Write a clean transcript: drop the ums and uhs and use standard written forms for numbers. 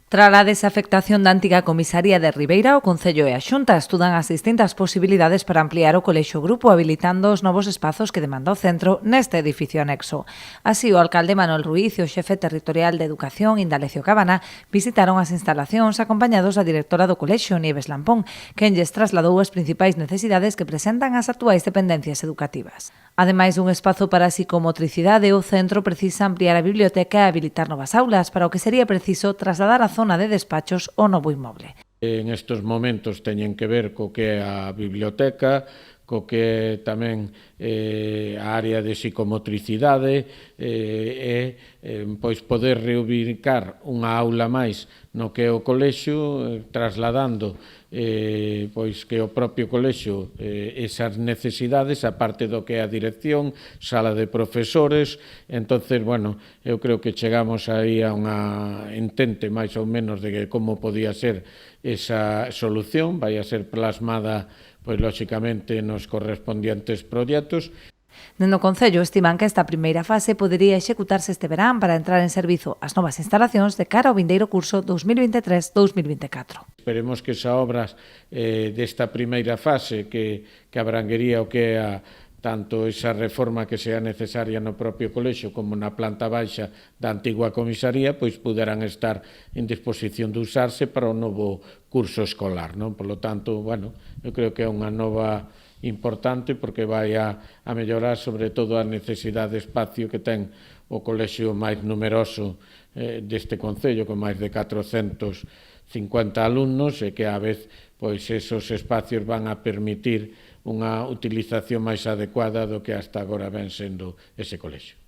Trala a desafectación da antiga comisaría de Ribeira, o Concello e a Xunta estudan as distintas posibilidades para ampliar o colexio grupo, habilitando os novos espazos que demanda o centro neste edificio anexo. Así, o alcalde Manuel Ruiz e o xefe territorial de Educación, Indalecio Cabana, visitaron as instalacións acompañados da directora do colexio, Nieves Lampón, quen lles trasladou as principais necesidades que presentan as actuais dependencias educativas. Ademais dun espazo para a psicomotricidade, o centro precisa ampliar a biblioteca e habilitar novas aulas, para o que sería preciso trasladar a zona de despachos ao novo inmoble. En estes momentos teñen que ver co que é a biblioteca, co que é tamén a área de psicomotricidade e pois poder reubicar unha aula máis no que é o colexio, trasladando pois que o propio colexio esas necesidades, a parte do que é a dirección, sala de profesores. Entonces, bueno, eu creo que chegamos aí a unha entente máis ou menos de que como podía ser esa solución, vai a ser plasmada pois lóxicamente nos correspondientes proxectos. Dende o Concello estiman que esta primeira fase podería executarse este verán para entrar en servizo as novas instalacións de cara ao vindeiro curso 2023-2024. Esperemos que esa obra desta primeira fase que abranguería o que é tanto esa reforma que sea necesaria no propio colexio como na planta baixa da antigua comisaría, pois puderan estar en disposición de usarse para o novo curso escolar, non? Por lo tanto, bueno, eu creo que é unha nova importante porque vai a mellorar sobre todo a necesidade de espacio que ten o colexio máis numeroso deste concello, con máis de 450 alumnos, e que a vez pois esos espacios van a permitir unha utilización máis adecuada do que hasta agora ven sendo ese colexio.